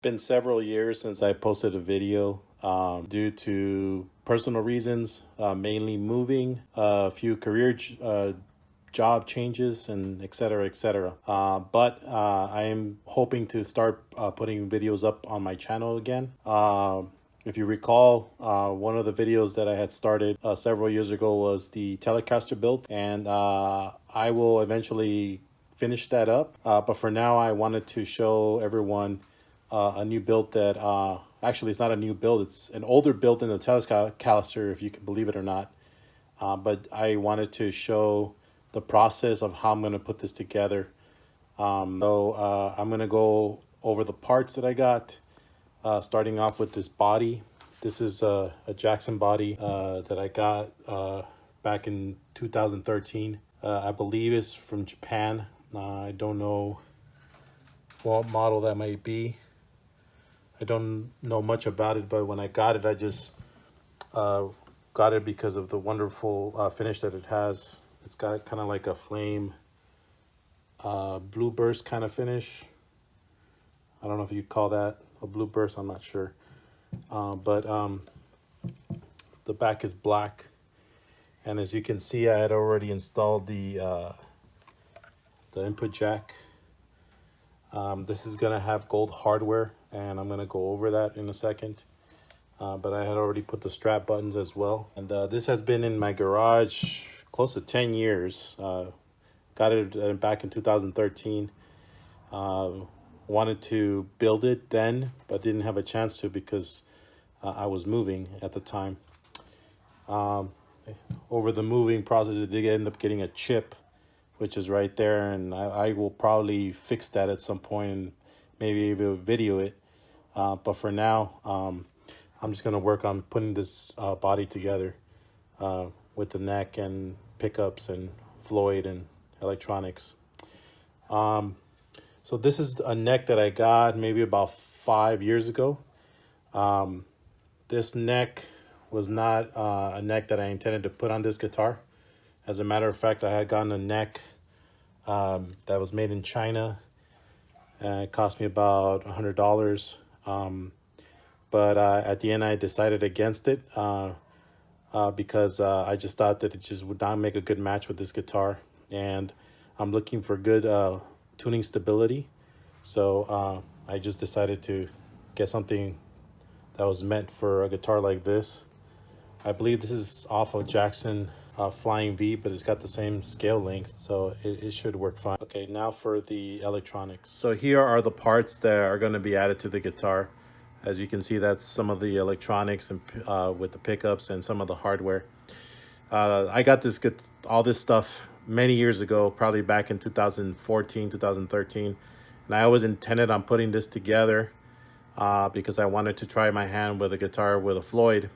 Been several years since I posted a video due to personal reasons, mainly moving, a few job changes, and et cetera, et cetera. But I am hoping to start putting videos up on my channel again. If you recall, one of the videos that I had started several years ago was the Telecaster build, and I will eventually finish that up. But for now, I wanted to show everyone a new build that actually it's not a new build, it's an older build than the Telecaster, if you can believe it or not. But I wanted to show the process of how I'm going to put this together. So I'm going to go over the parts that I got, starting off with this body. This is a Jackson body that I got back in 2013. I believe it's from Japan. I don't know what model that might be. I don't know much about it, but when I got it, I just got it because of the wonderful finish that it has. It's got kind of like a flame blue burst kind of finish. I don't know if you call that a blue burst, I'm not sure. But the back is black. And as you can see, I had already installed the input jack. This is gonna have gold hardware, and I'm gonna go over that in a second. But I had already put the strap buttons as well. And this has been in my garage close to 10 years. Got it back in 2013. Wanted to build it then, but didn't have a chance to because I was moving at the time. Over the moving process, it did end up getting a chip, which is right there, and I will probably fix that at some point and maybe even video it. But for now, I'm just going to work on putting this body together with the neck and pickups and Floyd and electronics. So this is a neck that I got maybe about 5 years ago. This neck was not a neck that I intended to put on this guitar. As a matter of fact, I had gotten a neck that was made in China. It cost me about $100. But at the end, I decided against it because I just thought that it just would not make a good match with this guitar. And I'm looking for good tuning stability. So I just decided to get something that was meant for a guitar like this. I believe this is off of Jackson Flying V, but it's got the same scale length, so it should work fine. Okay, now for the electronics. So here are the parts that are going to be added to the guitar. As you can see, that's some of the electronics and with the pickups and some of the hardware. I got all this stuff many years ago, probably back in 2014, 2013. And I always intended on putting this together because I wanted to try my hand with a guitar with a Floyd.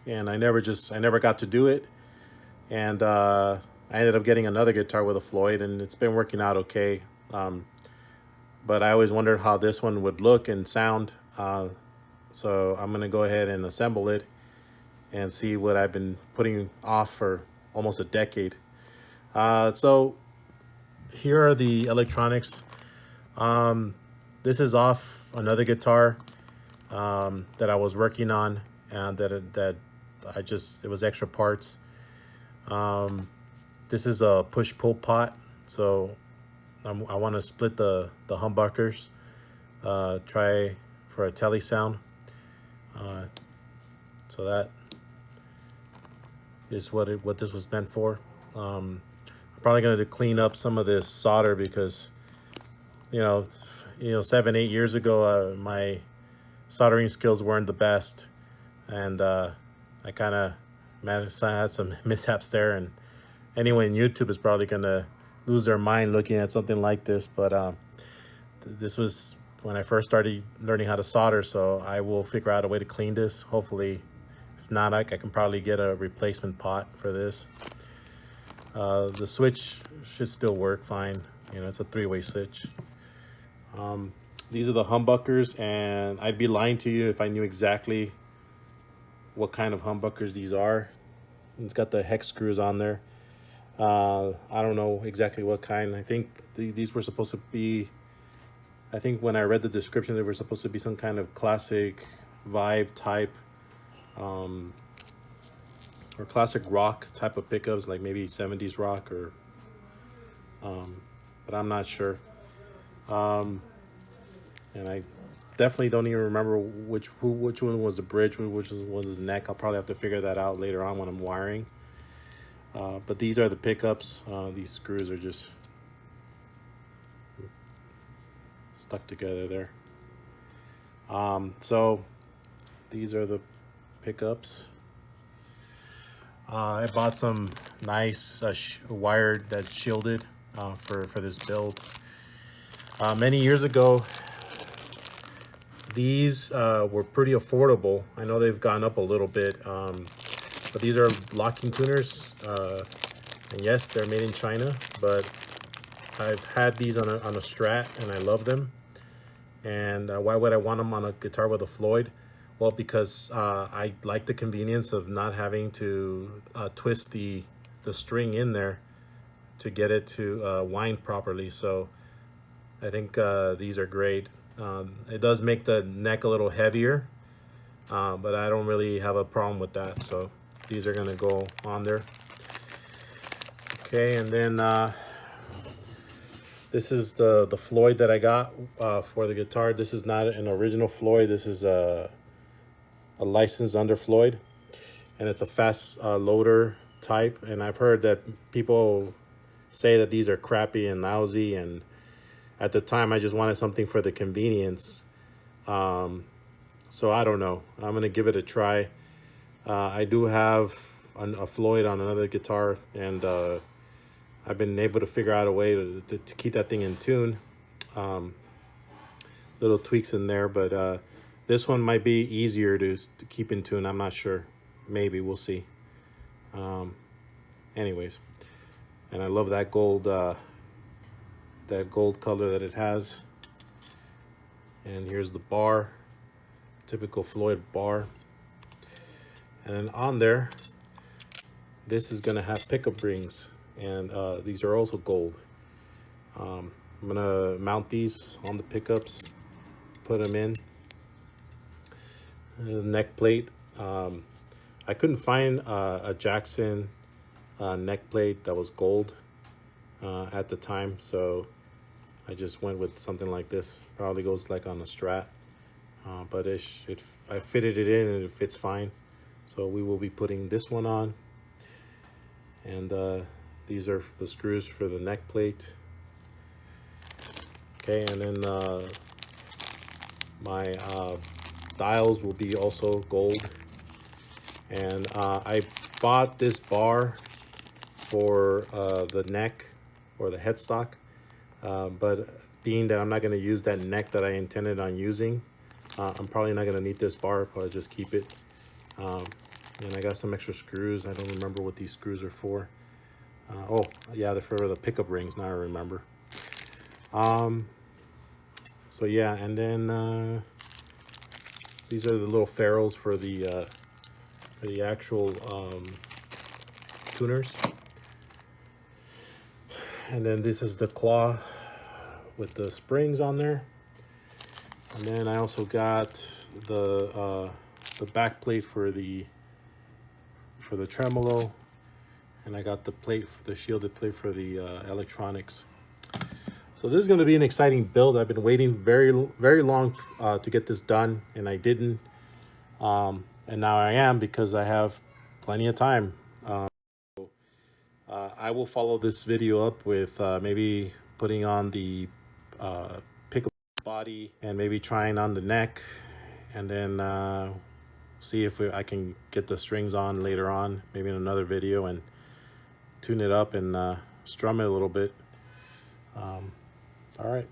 And I never got to do it. And I ended up getting another guitar with a Floyd, and it's been working out okay. But I always wondered how this one would look and sound. So I'm gonna go ahead and assemble it and see what I've been putting off for almost a decade. So here are the electronics. This is off another guitar that I was working on, and that it was extra parts. This is a push-pull pot, so I want to split the humbuckers, try for a tele sound. So that is what this was meant for. I'm probably going to clean up some of this solder because, 7-8 years ago, my soldering skills weren't the best, and I kind of had some mishaps there. And anyone in YouTube is probably going to lose their mind looking at something like this, but this was when I first started learning how to solder, so I will figure out a way to clean this. Hopefully, if not, I can probably get a replacement pot for this. The switch should still work fine. It's a 3-way switch. These are the humbuckers, and I'd be lying to you if I knew exactly what kind of humbuckers these are. It's got the hex screws on there. I don't know exactly what kind. I think these were supposed to be I think when I read the description, they were supposed to be some kind of classic vibe type, or classic rock type of pickups, like maybe 70s rock, or but I'm not sure. And I definitely don't even remember which one was the bridge, which was the neck. I'll probably have to figure that out later on when I'm wiring. But these are the pickups. These screws are just stuck together there. So these are the pickups. I bought some nice wire that's shielded for this build. Many years ago, these were pretty affordable. I know they've gone up a little bit, but these are locking tuners. And yes, they're made in China, but I've had these on a Strat and I love them. And why would I want them on a guitar with a Floyd? Well, because I like the convenience of not having to twist the string in there to get it to wind properly. So I think these are great. It does make the neck a little heavier, but I don't really have a problem with that. So these are gonna go on there. Okay, and then this is the Floyd that I got for the guitar. This is not an original Floyd. This is a licensed under Floyd, and it's a fast loader type. And I've heard that people say that these are crappy and lousy, and at the time I just wanted something for the convenience. So I don't know, I'm gonna give it a try. I do have a Floyd on another guitar, and I've been able to figure out a way to keep that thing in tune. Little tweaks in there, but this one might be easier to keep in tune. I'm not sure. Maybe, we'll see. Anyways, and I love that gold color that it has. And here's the bar, typical Floyd bar. And then on there, this is gonna have pickup rings, and these are also gold. I'm gonna mount these on the pickups, put them in. The neck plate. I couldn't find a Jackson neck plate that was gold at the time, so I just went with something like this. Probably goes like on a Strat, but I fitted it in and it fits fine. So we will be putting this one on, and these are the screws for the neck plate. Okay, and then my dials will be also gold. And I bought this bar for the neck or the headstock, but being that I'm not going to use that neck that I intended on using, I'm probably not going to need this bar. I'll probably just keep it. And I got some extra screws. I don't remember what these screws are for. Oh yeah, they're for the pickup rings, now I remember. So yeah, and then these are the little ferrules for the actual tuners. And then this is the claw with the springs on there. And then I also got the back plate for the tremolo, and I got the plate, the shielded plate for the electronics. So this is going to be an exciting build. I've been waiting very long to get this done, and I didn't. And now I am, because I have plenty of time. I will follow this video up with maybe putting on the pickup body and maybe trying on the neck, and then see if I can get the strings on later on, maybe in another video, and tune it up and strum it a little bit. All right.